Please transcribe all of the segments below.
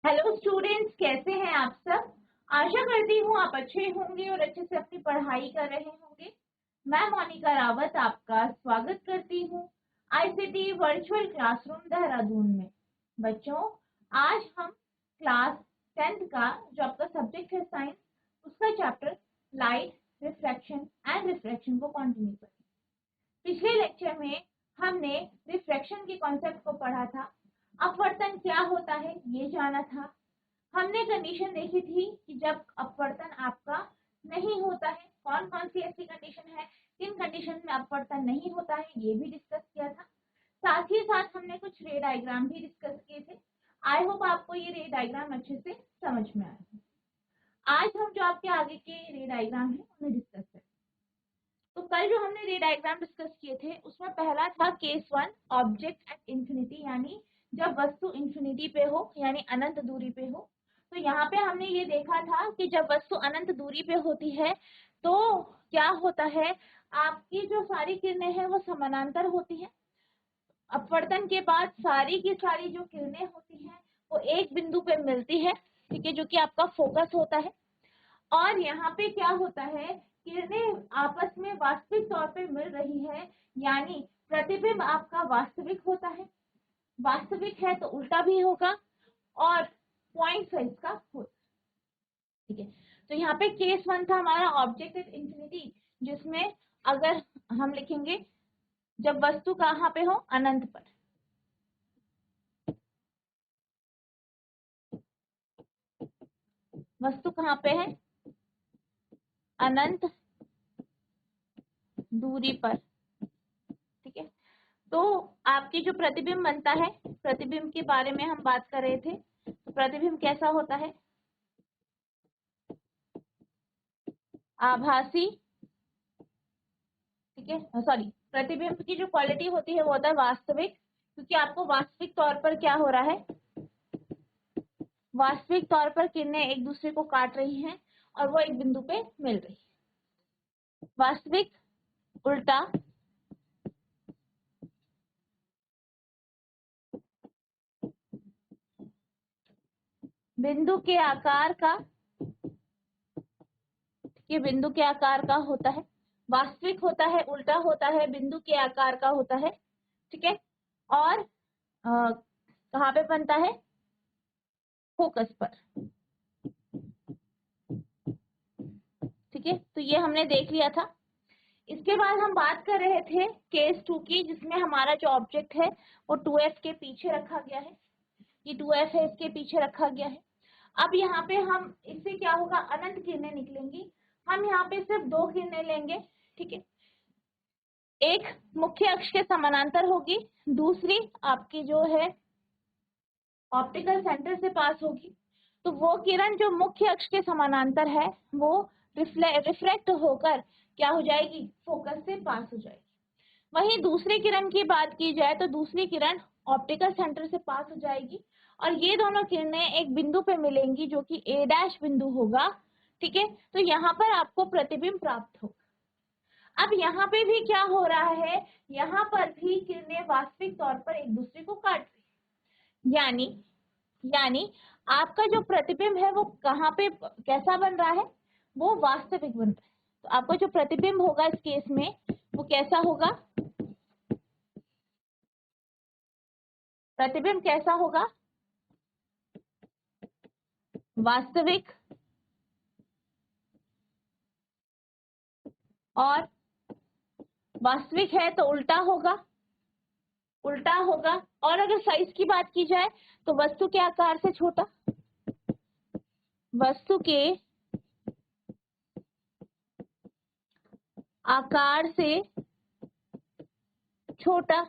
Hello students, कैसे हैं आप सब। आशा करती हूँ आप अच्छे होंगे और अच्छे से अपनी पढ़ाई कर रहे होंगे। मैं मोनिका रावत आपका स्वागत करती हूँ आईसीटी वर्चुअल क्लासरूम देहरादून में। बच्चों, आज हम क्लास 10th का जो आपका सब्जेक्ट है साइंस, उसका chapter light, refraction and refraction को कंटिन्यू करेंगे। पिछले लेक्चर में हमने रिफ्रैक्शन के कॉन्सेप्ट को पढ़ा था, अपवर्तन क्या होता है ये जाना था। हमने कंडीशन देखी थी कि जब अपवर्तन आपका नहीं होता है, कौन कौन सी ऐसी कंडीशन है, किन कंडीशन में अपवर्तन नहीं होता है, ये भी डिस्कस किया था। साथ ही साथ हमने कुछ रे डायग्राम भी डिस्कस किए थे। आई होप आपको ये रे डायग्राम अच्छे से समझ में आए। आज हम जो आपके आगे के रे डायग्राम है उन्हें डिस्कस करें। तो कल जो हमने रे डायग्राम डिस्कस किए थे उसमें पहला था केस 1, ऑब्जेक्ट एट इंफिनिटी, यानी जब वस्तु इंफिनिटी पे हो यानी अनंत दूरी पे हो। तो यहाँ पे हमने ये देखा था कि जब वस्तु अनंत दूरी पे होती है तो क्या होता है, आपकी जो सारी किरणें हैं वो समानांतर होती है। अपवर्तन के बाद सारी की सारी जो किरणें होती हैं वो एक बिंदु पे मिलती है, ठीक है, जो कि आपका फोकस होता है। और यहाँ पे क्या होता है, किरणें आपस में वास्तविक तौर पे मिल रही है, यानी प्रतिबिंब आपका वास्तविक होता है। वास्तविक है तो उल्टा भी होगा और पॉइंट साइज का होता है, ठीक है। तो यहाँ पे केस 1 था हमारा ऑब्जेक्ट एट इंफिनिटी, जिसमें अगर हम लिखेंगे जब वस्तु कहाँ पे हो, अनंत पर। वस्तु कहाँ पे है, अनंत दूरी पर, ठीक है। तो आपकी जो प्रतिबिंब बनता है, प्रतिबिंब के बारे में हम बात कर रहे थे। तो प्रतिबिंब कैसा होता है, आभासी, ठीक है, सॉरी, प्रतिबिंब की जो क्वालिटी होती है वो होता है वास्तविक, क्योंकि आपको वास्तविक तौर पर क्या हो रहा है, वास्तविक तौर पर किरणें एक दूसरे को काट रही हैं और वो एक बिंदु पे मिल रही है। वास्तविक, उल्टा, बिंदु के आकार का, ये बिंदु के आकार का होता है। वास्तविक होता है, उल्टा होता है, बिंदु के आकार का होता है, ठीक है। और कहाँ पे बनता है, फोकस पर, ठीक है। तो ये हमने देख लिया था। इसके बाद हम बात कर रहे थे केस 2 की, जिसमें हमारा जो ऑब्जेक्ट है वो 2f के पीछे रखा गया है। ये 2f है, इसके पीछे रखा गया है। अब यहाँ पे हम इससे क्या होगा, अनंत किरणें निकलेंगी। हम यहाँ पे सिर्फ 2 किरणें लेंगे, ठीक है। एक मुख्य अक्ष के समानांतर होगी, दूसरी आपकी जो है ऑप्टिकल सेंटर से पास होगी। तो वो किरण जो मुख्य अक्ष के समानांतर है वो रिफ्लेक्ट होकर क्या हो जाएगी, फोकस से पास हो जाएगी। वहीं दूसरी किरण की बात की जाए तो दूसरी किरण ऑप्टिकल सेंटर से पास हो जाएगी और ये दोनों किरणें एक बिंदु पे मिलेंगी जो कि ए डैश बिंदु होगा, ठीक है। तो यहाँ पर आपको प्रतिबिंब प्राप्त होगा। अब यहाँ पे भी क्या हो रहा है, यहाँ पर भी किरणें वास्तविक तौर पर एक दूसरे को काट रही, यानी आपका जो प्रतिबिंब है वो कहाँ पे कैसा बन रहा है, वो वास्तविक बन रहा है। तो आपका जो प्रतिबिंब होगा इस केस में वो कैसा होगा, प्रतिबिंब कैसा होगा, वास्तविक। और वास्तविक है तो उल्टा होगा, उल्टा होगा। और अगर साइज की बात की जाए तो वस्तु के आकार से छोटा, वस्तु के आकार से छोटा,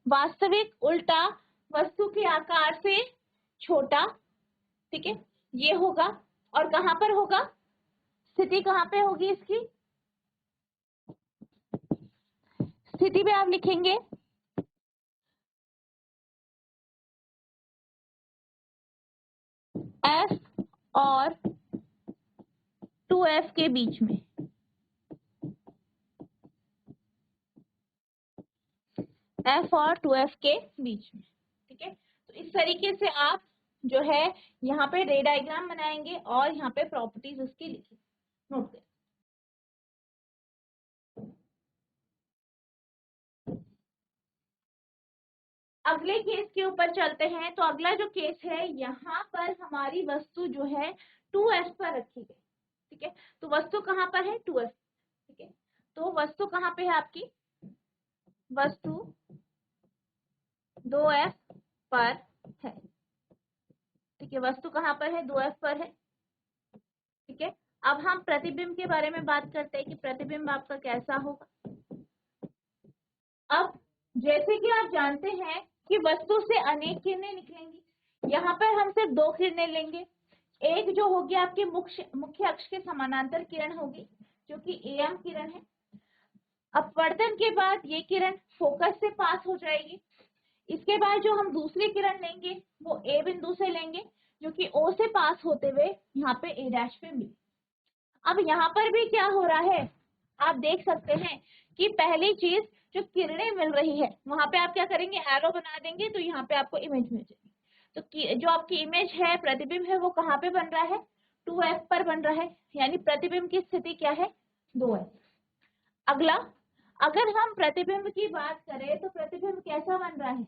वास्तविक, उल्टा, वस्तु के आकार से छोटा, ठीक है, ये होगा। और कहां पर होगा, स्थिति कहां पे होगी इसकी, स्थिति में आप लिखेंगे F और 2F के बीच में, F और 2F के बीच में, ठीक है। तो इस तरीके से आप जो है यहाँ पे रे डायग्राम बनाएंगे और यहाँ पे प्रॉपर्टीज उसकी लिखेंगे, नोट करें। अगले केस के ऊपर चलते हैं। तो अगला जो केस है, यहाँ पर हमारी वस्तु जो है 2s पर रखी गई, ठीक है। तो वस्तु कहाँ पर है, 2s, ठीक है। तो वस्तु कहाँ पे है आपकी, वस्तु 2s पर है, ठीक है। वस्तु कहाँ पर है, 2s पर है, ठीक है। अब हम प्रतिबिंब के बारे में बात करते हैं कि प्रतिबिंब आपका कैसा होगा। अब जैसे कि आप जानते हैं कि वस्तु से अनेक किरणें निकलेंगी। यहाँ पर हम सिर्फ 2 किरणें लेंगे। एक जो होगी आपके मुख्य अक्ष के समानांतर किरण होगी, जो कि एम किरण है। अपवर्तन के बाद ये किरण फोकस से पास हो जाएगी। इसके बाद जो हम दूसरी किरण लेंगे वो ए बिंदु से लेंगे, जो कि ओ से पास होते हुए यहाँ पे ए डैश पे मिले। अब यहाँ पर भी क्या हो रहा है, आप देख सकते हैं कि पहली चीज जो किरणें मिल रही है वहां पे आप क्या करेंगे, एरो बना देंगे, तो यहाँ पे आपको इमेज मिल जाएगी। तो जो आपकी इमेज है, प्रतिबिंब है, वो कहाँ पे बन रहा है, 2f पर बन रहा है, यानी प्रतिबिंब की स्थिति क्या है, 2f। अगला, अगर हम प्रतिबिंब की बात करें तो प्रतिबिंब कैसा बन रहा है,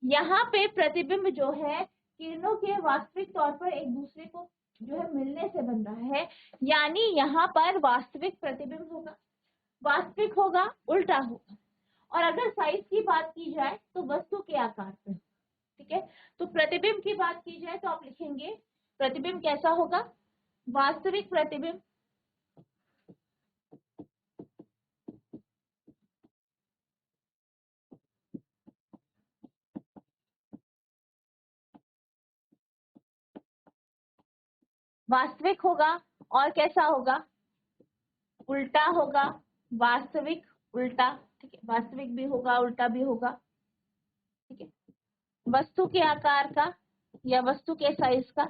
यहाँ पे प्रतिबिंब जो है किरणों के वास्तविक तौर पर एक दूसरे को जो है मिलने से बन रहा है, यानी यहाँ पर वास्तविक प्रतिबिंब होगा, वास्तविक होगा, उल्टा होगा। और अगर साइज की बात की जाए तो वस्तु के आकार पे, ठीक है। तो प्रतिबिंब की बात की जाए तो आप लिखेंगे प्रतिबिंब कैसा होगा, वास्तविक प्रतिबिंब वास्तविक होगा, और कैसा होगा, उल्टा होगा, वास्तविक उल्टा, ठीक है। वास्तविक भी होगा, उल्टा भी होगा, ठीक है। वस्तु के आकार का या वस्तु के साइज का,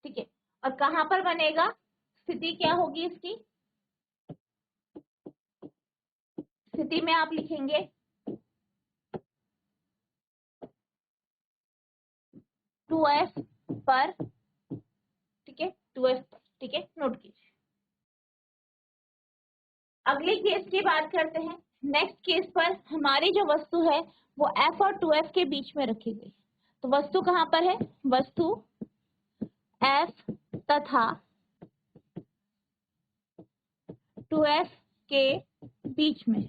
ठीक है। और कहां पर बनेगा, स्थिति क्या होगी इसकी, स्थिति में आप लिखेंगे 2f पर, ठीक है, 2f पर, ठीक है, नोट कीजिए। अगले केस की बात करते हैं। नेक्स्ट केस पर हमारी जो वस्तु है वो f और 2f के बीच में रखी गई। तो वस्तु कहां पर है, वस्तु f तथा 2f के बीच में,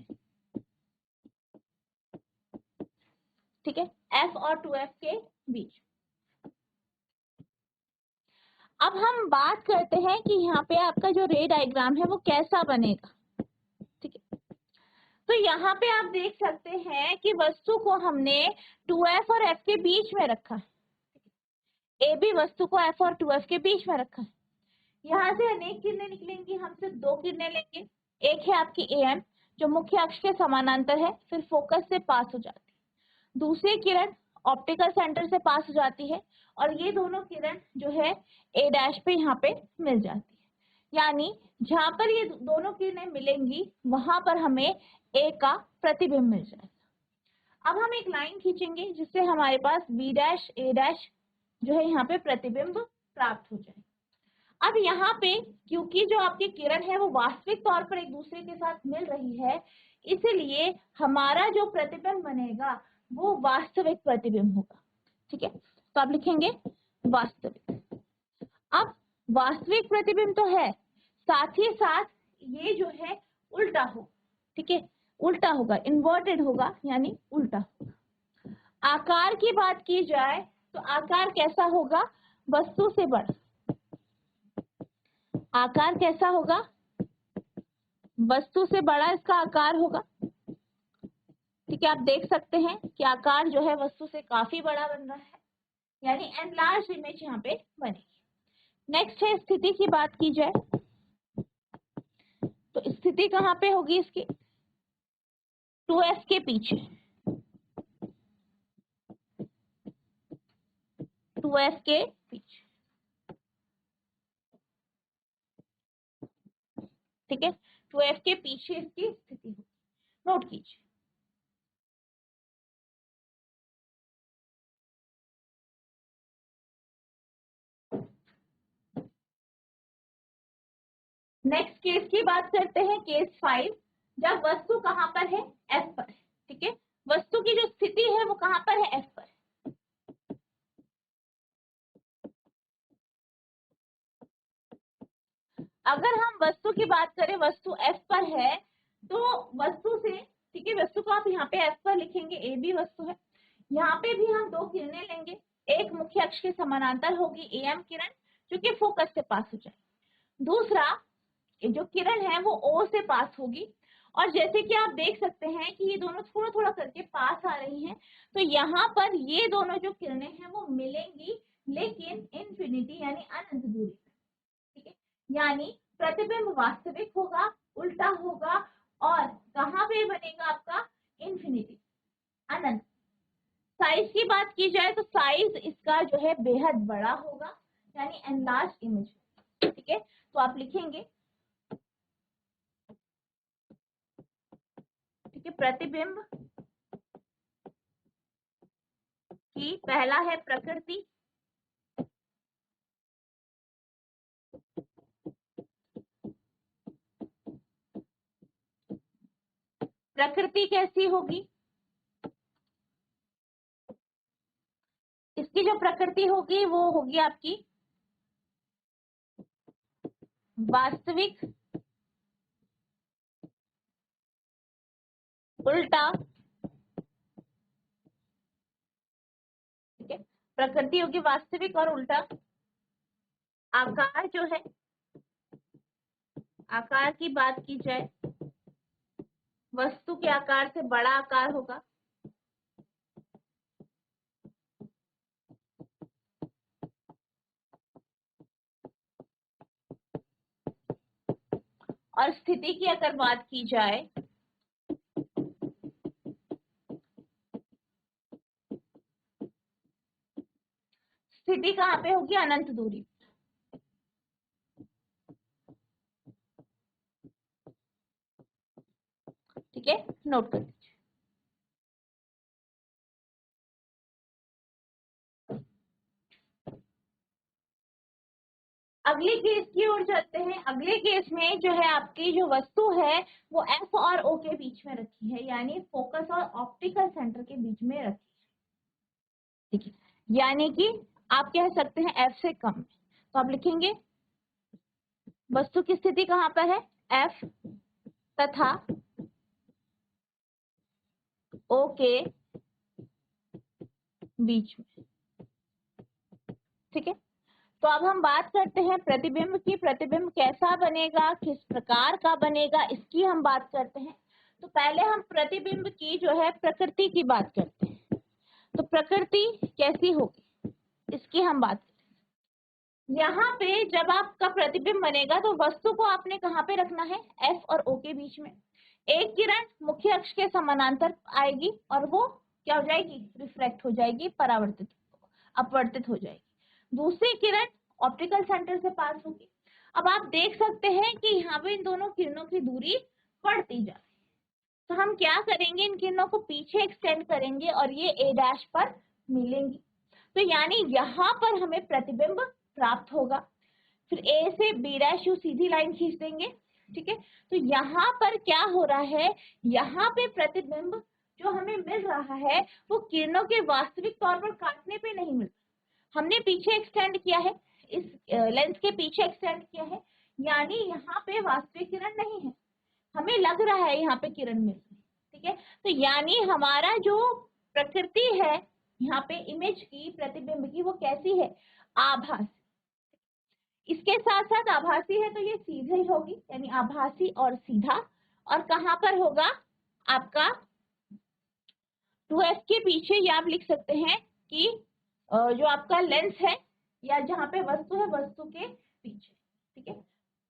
ठीक है, f और 2f के बीच। अब हम बात करते हैं कि यहाँ पे आपका जो रे डायग्राम है वो कैसा बनेगा, ठीक है। तो यहाँ पे आप देख सकते हैं कि वस्तु को हमने 2f और f के बीच में रखा है, ए भी वस्तु को f और 2f के बीच में रखा है। यहाँ से अनेक किरणें निकलेंगी, हम सिर्फ 2 किरणें लेंगे। एक है आपकी एम जो मुख्य अक्ष के समानांतर है, फिर फोकस से पास हो जाती है। दूसरी किरण ऑप्टिकल सेंटर से पास हो जाती है, और ये दोनों किरण जो है ए डैश पे यहाँ पे मिल जाती है। यानी जहां पर ये दोनों किरणें मिलेंगी वहां पर हमें ए का प्रतिबिंब मिल जाएगा। अब हम एक लाइन खींचेंगे जिससे हमारे पास बी डैश ए डैश जो है यहाँ पे प्रतिबिंब प्राप्त हो जाए। अब यहाँ पे क्योंकि जो आपकी किरण है वो वास्तविक तौर पर एक दूसरे के साथ मिल रही है, इसलिए हमारा जो प्रतिबिंब बनेगा वो वास्तविक प्रतिबिंब होगा, ठीक है। तो आप लिखेंगे वास्तविक। अब वास्तविक प्रतिबिंब तो है, साथ ही साथ ये जो है उल्टा हो, ठीक है, उल्टा होगा, इन्वर्टेड होगा, यानी उल्टा होगा। आकार की बात की जाए तो आकार कैसा होगा, वस्तु से बड़ा। आकार कैसा होगा, वस्तु से बड़ा इसका आकार होगा, ठीक है। आप देख सकते हैं कि आकार जो है वस्तु से काफी बड़ा बन रहा है, यानी एनलार्ज इमेज यहाँ पे बनेगी। नेक्स्ट है स्थिति की बात की जाए तो स्थिति कहाँ पे होगी इसकी, 2f के पीछे, 2f के पीछे, ठीक है। 2f के पीछे इसकी स्थिति होगी, नोट कीजिए। नेक्स्ट केस की बात करते हैं, केस 5, जब वस्तु कहाँ पर है, एफ पर। ठीक है, वस्तु की जो स्थिति है वो कहाँ पर है, एफ पर। अगर हम वस्तु की बात करें, वस्तु एफ पर है, तो वस्तु से, ठीक है, वस्तु को आप यहाँ पे एफ पर लिखेंगे, ए बी वस्तु है। यहाँ पे भी हम दो किरणें लेंगे, एक मुख्य अक्ष के समानांतर होगी ए एम किरण, जो कि फोकस से पास हो जाए। दूसरा जो किरण है वो ओ से पास होगी, और जैसे कि आप देख सकते हैं कि ये दोनों थोड़ा थोड़ा करके पास आ रही हैं, तो यहाँ पर ये दोनों जो किरणें हैं वो मिलेंगी, लेकिन इन्फिनिटी यानी अनंत दूरी। ठीक है, यानी प्रतिबिंब वास्तविक होगा, उल्टा होगा, और कहाँ पे बनेगा आपका, इन्फिनिटी, अनंत। साइज की बात की जाए तो साइज इसका जो है बेहद बड़ा होगा, यानी एनलार्ज इमेज। ठीक है, तो आप लिखेंगे, ठीक है, प्रतिबिंब की पहला है प्रकृति, प्रकृति कैसी होगी, इसकी जो प्रकृति होगी वो होगी आपकी वास्तविक, उल्टा। ठीक है, प्रकृति होगी वास्तविक और उल्टा। आकार जो है, आकार की बात की जाए, वस्तु के आकार से बड़ा आकार होगा। और स्थिति की अगर बात की जाए, स्थिति कहाँ पे होगी, अनंत दूरी। ठीक है, नोट कर लीजिए। अगले केस की ओर चलते हैं। अगले केस में जो है आपकी जो वस्तु है वो एफ और ओ के बीच में रखी है, यानी फोकस और ऑप्टिकल सेंटर के बीच में रखी है। ठीक है, यानी कि आप कह सकते हैं एफ से कम है, तो आप लिखेंगे वस्तु की स्थिति कहाँ पर है, एफ तथा ओ के बीच में। ठीक है, तो अब हम बात करते हैं प्रतिबिंब की। प्रतिबिंब कैसा बनेगा, किस प्रकार का बनेगा, इसकी हम बात करते हैं। तो पहले हम प्रतिबिंब की जो है प्रकृति की बात करते हैं। तो प्रकृति कैसी होगी, इसकी हम बात करें। यहाँ पे जब आपका प्रतिबिंब बनेगा तो वस्तु को आपने कहाँ पे रखना है, एफ और ओ के बीच में। एक किरण मुख्य अक्ष के समानांतर आएगी और वो क्या हो जाएगी, रिफ्रैक्ट हो जाएगी, परावर्तित, अपवर्तित हो जाएगी। दूसरी किरण ऑप्टिकल सेंटर से पास होगी। अब आप देख सकते हैं कि यहाँ पे इन दोनों किरणों की दूरी बढ़ती जा रही है, तो हम क्या करेंगे, इन किरणों को पीछे एक्सटेंड करेंगे और ये ए डैश पर मिलेंगी, तो यानी यहाँ पर हमें प्रतिबिंब प्राप्त होगा। फिर ए से बी डैश यू सीधी लाइन खींच देंगे। ठीक है, तो यहाँ पर क्या हो रहा है, यहाँ पे प्रतिबिंब जो हमें मिल रहा है वो किरणों के वास्तविक तौर पर काटने पे नहीं मिल रहा, हमने पीछे एक्सटेंड किया है, इस लेंस के पीछे एक्सटेंड किया है, यानी यहाँ पे वास्तविक किरण नहीं है, हमें लग रहा है यहाँ पे किरण मिल रही है। ठीक है, तो यानी हमारा जो प्रकृति है यहाँ पे इमेज की, प्रतिबिंब की, वो कैसी है, आभासी। इसके साथ साथ आभासी है तो ये सीधे ही होगी, यानी आभासी और सीधा। और कहाँ पर होगा आपका 2f के पीछे, या आप लिख सकते हैं कि जो आपका लेंस है या जहाँ पे वस्तु है, वस्तु के पीछे। ठीक है,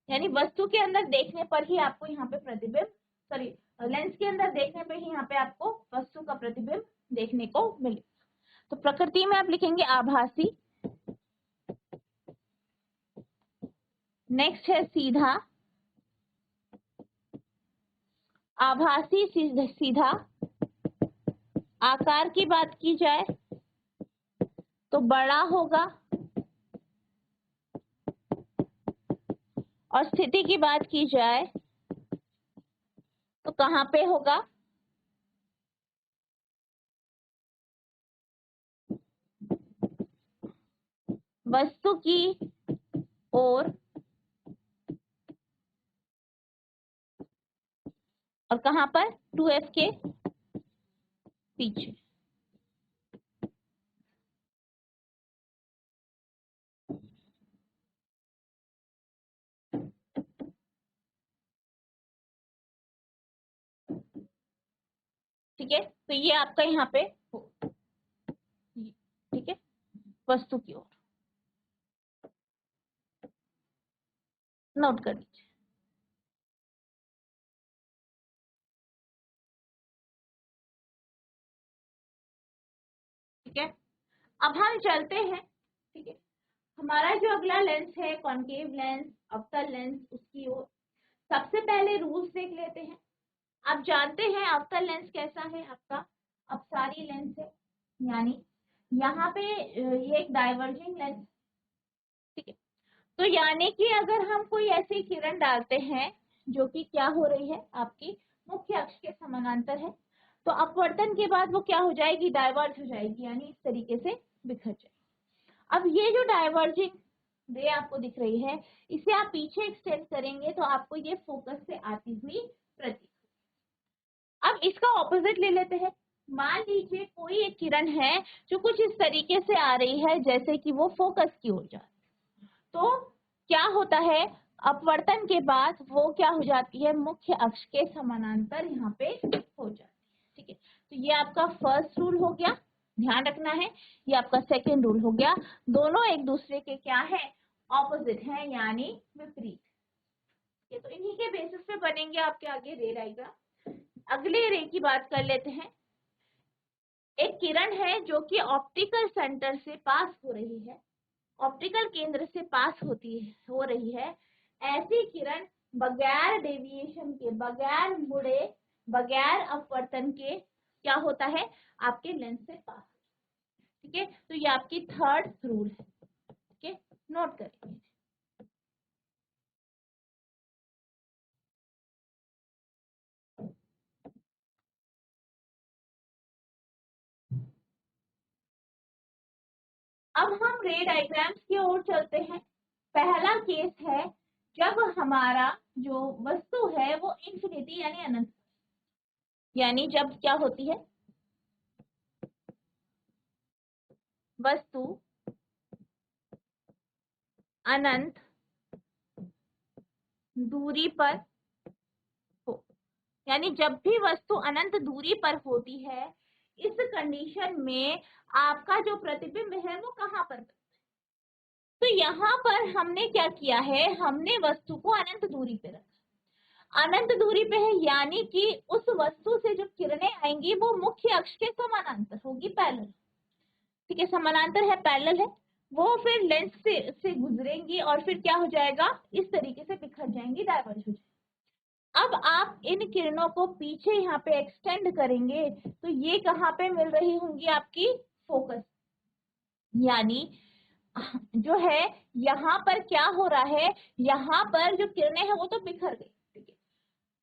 यानी वस्तु के अंदर देखने पर ही आपको यहाँ पे प्रतिबिंब, सॉरी, लेंस के अंदर देखने पे ही यहाँ पे आपको वस्तु का प्रतिबिंब देखने को मिले। तो प्रकृति में आप लिखेंगे आभासी। नेक्स्ट है सीधा, आभासी सीधा। आकार की बात की जाए तो बड़ा होगा, और स्थिति की बात की जाए तो कहाँ पे होगा? वस्तु की ओर और कहाँ पर? 2F के पीछे। ठीक है, तो ये आपका यहाँ पे ठीक है, वस्तु की ओर नोट कर लीजिए। ठीक है, अब हम चलते हैं। ठीक है, हमारा जो अगला लेंस है कॉन्केव लेंस, अवतल लेंस, उसकी ओर सबसे पहले रूल्स देख लेते हैं। आप जानते हैं अवतल लेंस कैसा है आपका? अपसारी लेंस है, यानी यहाँ पे ये एक डाइवर्जिंग लेंस। ठीक है, तो यानी कि अगर हम कोई ऐसी किरण डालते हैं जो कि क्या हो रही है, आपकी मुख्य अक्ष के समानांतर है, तो अपवर्तन के बाद वो क्या हो जाएगी? डाइवर्ज हो जाएगी, यानी इस तरीके से बिखर जाएगी। अब ये जो डाइवर्जिंग रे आपको दिख रही है, इसे आप पीछे एक्सटेंड करेंगे तो आपको ये फोकस से आती हुई प्रतीत। अब इसका ऑपोजिट ले लेते हैं। मान लीजिए कोई एक किरण है जो कुछ इस तरीके से आ रही है, जैसे कि वो फोकस की ओर जा रही है, तो क्या होता है? अपवर्तन के बाद वो क्या हो जाती है? मुख्य अक्ष के समानांतर यहाँ पे हो जाती है। ठीक है, तो ये आपका फर्स्ट रूल हो गया, ध्यान रखना है। ये आपका सेकेंड रूल हो गया, दोनों एक दूसरे के क्या है? ऑपोजिट है, यानी विपरीत। ये तो इन्हीं के बेसिस पे बनेंगे आपके आगे रे डायग्राम। अगले रे की बात कर लेते हैं। एक किरण है जो कि ऑप्टिकल सेंटर से पास हो रही है, ऑप्टिकल केंद्र से पास हो रही है। ऐसी किरण बगैर डेविएशन के, बगैर मुड़े, बगैर अपवर्तन के क्या होता है? आपके लेंस से पास। ठीक है, तो ये आपकी थर्ड रूल है। ठीक है, नोट करेंगे। अब हम रे डायग्राम्स की ओर चलते हैं। पहला केस है जब हमारा जो वस्तु है वो इंफिनिटी यानी अनंत, यानी जब क्या होती है? वस्तु अनंत दूरी पर हो, यानी जब भी वस्तु अनंत दूरी पर होती है, इस कंडीशन में आपका जो प्रतिबिंब है वो कहाँ पर? तो यहाँ पर हमने क्या किया है? हमने वस्तु को अनंत दूरी पे रखा। अनंत दूरी पे है, यानी कि उस वस्तु से जो किरणें आएंगी वो मुख्य अक्ष के समानांतर होगी, पैरेलल। ठीक है, समानांतर है, पैरेलल है, वो फिर लेंस से गुजरेंगी और फिर क्या हो जाएगा? इस तरीके से बिखर जाएंगी, डाइवर्ज हो जाएंगी। अब आप इन किरणों को पीछे यहाँ पे एक्सटेंड करेंगे तो ये कहाँ पे मिल रही होंगी? आपकी फोकस, यानी जो है यहाँ पर क्या हो रहा है? यहाँ पर जो किरणें हैं वो तो बिखर गई, ठीक है,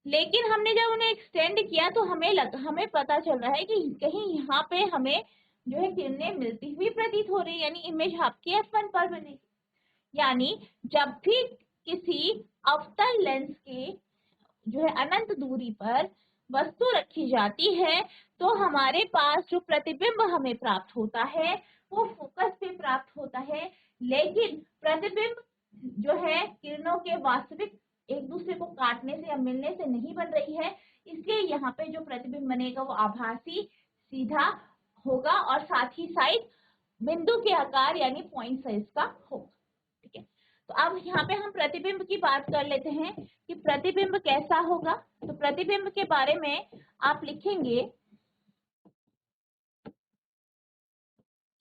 लेकिन हमने जब उन्हें एक्सटेंड किया तो हमें पता चल रहा है कि कहीं यहाँ पे हमें जो है किरणें मिलती हुई प्रतीत हो रही है, यानी इमेज आपकी F1 पर बनेगी। यानी जब भी किसी अवतल लेंस के जो है अनंत दूरी पर वस्तु रखी जाती है तो हमारे पास जो प्रतिबिंब हमें प्राप्त होता है वो फोकस पे प्राप्त होता है, लेकिन प्रतिबिंब जो है किरणों के वास्तविक एक दूसरे को काटने से या मिलने से नहीं बन रही है, इसलिए यहाँ पे जो प्रतिबिंब बनेगा वो आभासी सीधा होगा और साथ ही साइड बिंदु के आकार यानी पॉइंट साइज का होगा। ठीक है, तो अब यहाँ पे हम प्रतिबिंब की बात कर लेते हैं कि प्रतिबिंब कैसा होगा। तो प्रतिबिंब के बारे में आप लिखेंगे,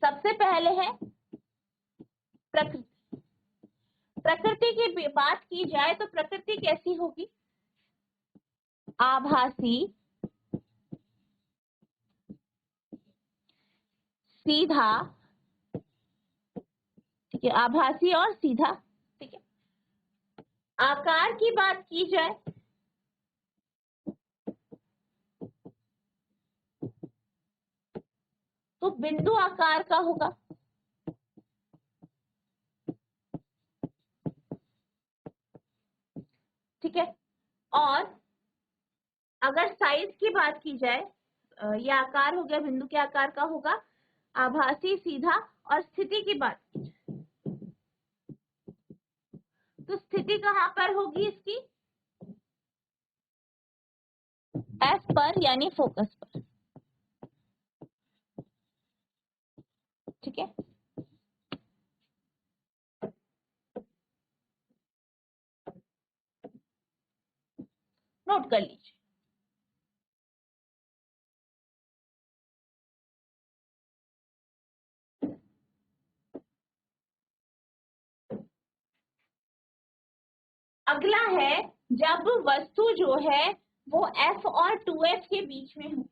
सबसे पहले है प्रकृति। प्रकृति की बात की जाए तो प्रकृति कैसी होगी? आभासी, सीधा, ठीक है, आभासी और सीधा। ठीक है, आकार की बात की जाए तो बिंदु आकार का होगा। ठीक है। और अगर साइज की बात की जाए, ये आकार हो गया, बिंदु के आकार का होगा, आभासी, सीधा। और स्थिति की बात की जाए तो स्थिति कहां पर होगी इसकी? एफ पर, यानी फोकस पर। ठीक है। नोट कर लीजिए। अगला है जब वस्तु जो है वो F और 2F के बीच में हो।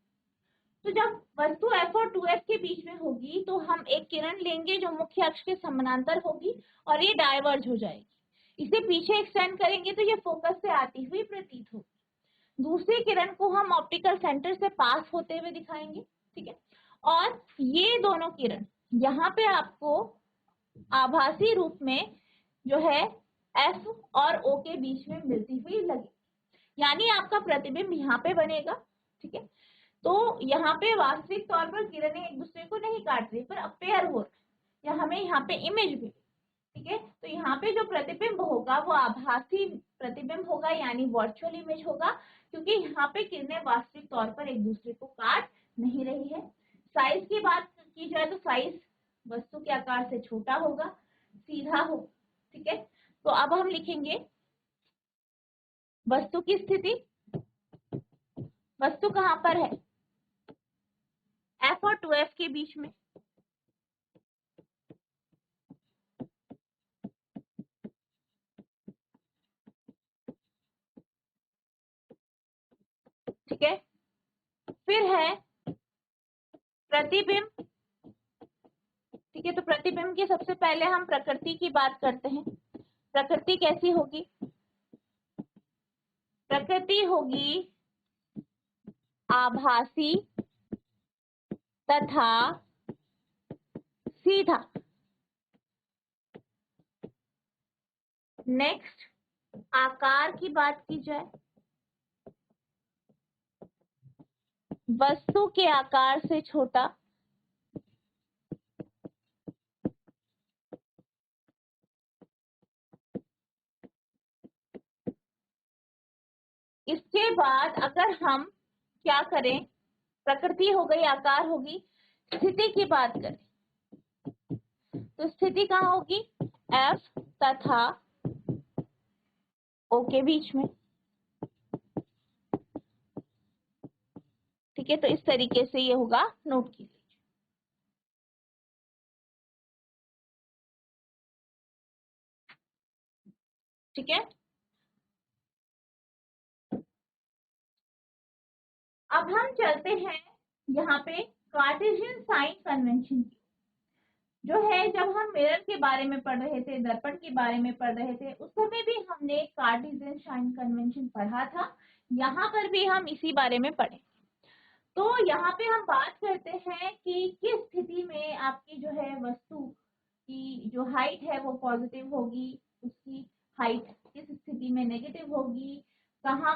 तो जब वस्तु F और 2F के बीच में होगी तो हम एक किरण लेंगे जो मुख्य अक्ष के समानांतर होगी और ये डायवर्ज हो जाएगी। इसे पीछे एक्सटेंड करेंगे तो ये फोकस से आती हुई प्रतीत होगी। दूसरी किरण को हम ऑप्टिकल सेंटर से पास होते हुए दिखाएंगे। ठीक है। और ये दोनों किरण यहाँ पे आपको आभासी रूप में जो है F और O के बीच में मिलती हुई लगे, यानी आपका प्रतिबिंब यहाँ पे बनेगा। ठीक है। तो यहाँ पे वास्तविक तौर पर किरणें एक दूसरे को नहीं काट रही, पर अपेयर हो रही, या हमें यहाँ पे इमेज मिली। ठीक है। तो यहाँ पे जो प्रतिबिंब होगा वो आभासी प्रतिबिंब होगा, यानी वर्चुअल इमेज होगा, क्योंकि यहाँ पे किरणें वास्तविक तौर पर एक दूसरे को काट नहीं रही है। साइज की बात की जाए तो साइज वस्तु के आकार से छोटा होगा, सीधा होगा। ठीक है। तो अब हम लिखेंगे वस्तु की स्थिति। वस्तु कहां पर है? F और 2F के बीच में। ठीक है। फिर है प्रतिबिंब। ठीक है। तो प्रतिबिंब की सबसे पहले हम प्रकृति की बात करते हैं। प्रकृति कैसी होगी? प्रकृति होगी आभासी तथा सीधा। नेक्स्ट, आकार की बात की जाए, वस्तु के आकार से छोटा। इसके बाद अगर हम क्या करें, प्रकृति हो गई, आकार होगी, स्थिति की बात करें तो स्थिति कहाँ होगी? F तथा O के बीच में। ठीक है। तो इस तरीके से ये होगा, नोट कीजिए। ठीक है। अब हम चलते हैं यहाँ पे कार्टेशियन साइन कन्वेंशन की, जो है जब हम मिरर के बारे में पढ़ रहे थे, दर्पण के बारे में पढ़ रहे थे, उस समय भी हमने कार्टेशियन साइन कन्वेंशन पढ़ा था। यहाँ पर भी हम इसी बारे में पढ़े। तो यहाँ पे हम बात करते हैं कि किस स्थिति में आपकी जो है वस्तु की जो हाइट है वो पॉजिटिव होगी, उसकी हाइट किस स्थिति में नेगेटिव होगी, कहाँ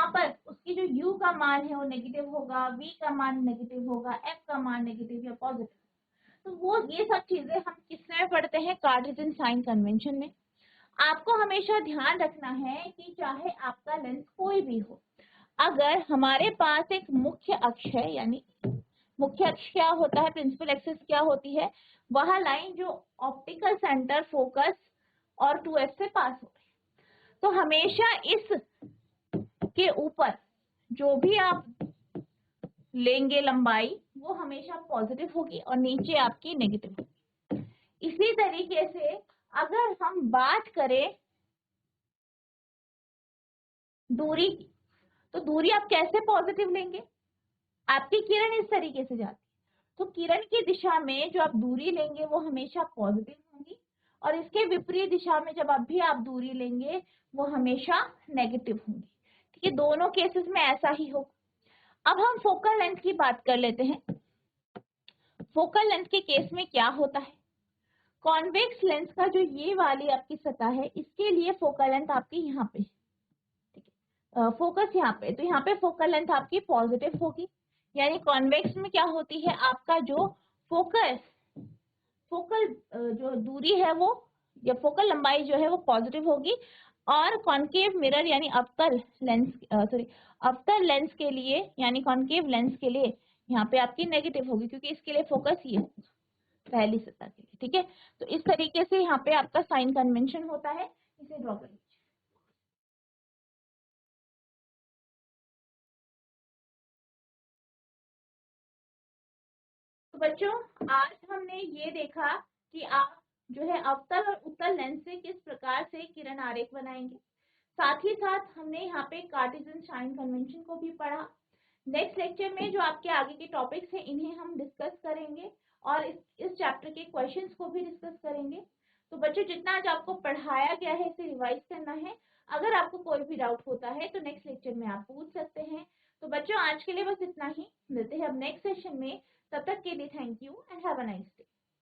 पर उसकी जो u का मान है वो नेगेटिव होगा, v का मान नेगेटिव होगा, f का मान नेगेटिव या पॉजिटिव। तो वो ये सब चीजें हम किसमें पढ़ते हैं? कार्टेशियन साइन कन्वेंशन में। आपको हमेशा ध्यान रखना है कि चाहे आपका लेंस कोई भी हो, अगर हमारे पास एक मुख्य अक्ष है, यानी मुख्य अक्ष क्या होता है, प्रिंसिपल एक्सिस क्या होती है, वह लाइन जो ऑप्टिकल सेंटर, फोकस और 2F से पास हो रही है, तो हमेशा इस के ऊपर जो भी आप लेंगे लंबाई वो हमेशा पॉजिटिव होगी और नीचे आपकी नेगेटिव होगी। इसी तरीके से अगर हम बात करें दूरी की, तो दूरी आप कैसे पॉजिटिव लेंगे? आपकी किरण इस तरीके से जाती है, तो किरण की दिशा में जो आप दूरी लेंगे वो हमेशा पॉजिटिव होंगी, और इसके विपरीत दिशा में जब भी आप दूरी लेंगे वो हमेशा नेगेटिव होंगी। ठीक है, दोनों केसेस में ऐसा ही हो। अब हम फोकल लेंथ की बात कर लेते हैं। फोकल लेंथ के केस में क्या होता है, कॉन्वेक्स लेंस का जो ये वाली आपकी सतह है इसके लिए फोकल लेंथ आपकी यहाँ पे, ठीक है, फोकस यहाँ पे, तो यहाँ पे फोकल लेंथ आपकी पॉजिटिव होगी। यानी कॉन्वेक्स में क्या होती है, आपका जो फोकल जो दूरी है वो या फोकल लंबाई जो है वो पॉजिटिव होगी, और कॉन्केव मिरर यानी अवतल लेंस के लिए यानी कॉन्केव लेंस के लिए यहाँ पे आपकी नेगेटिव होगी, क्योंकि इसके लिए फोकस ये पहली सतह के लिए। ठीक है, तो इस तरीके से यहाँ पे आपका साइन कन्वेंशन होता है, इसे ड्रॉ कर लीजिए। तो बच्चों आज हमने ये देखा कि आप जो है अवतल और उत्तल लेंस से किस प्रकार से किरण आरेख बनाएंगे। साथ ही साथ हमने यहाँ पे कार्टेशियन साइन कन्वेंशन को भी पढ़ा। नेक्स्ट लेक्चर में जो आपके आगे के टॉपिक्स हैं इन्हें हम डिस्कस करेंगे और इस चैप्टर के क्वेश्चंस को भी डिस्कस करेंगे। तो बच्चों जितना आज आपको पढ़ाया गया है इसे रिवाइज करना है। अगर आपको कोई भी डाउट होता है तो नेक्स्ट लेक्चर में आप पूछ सकते हैं। तो बच्चों आज के लिए बस इतना ही, मिलते हैं अब नेक्स्ट सेशन में। तब तक के लिए thank you and have a nice day.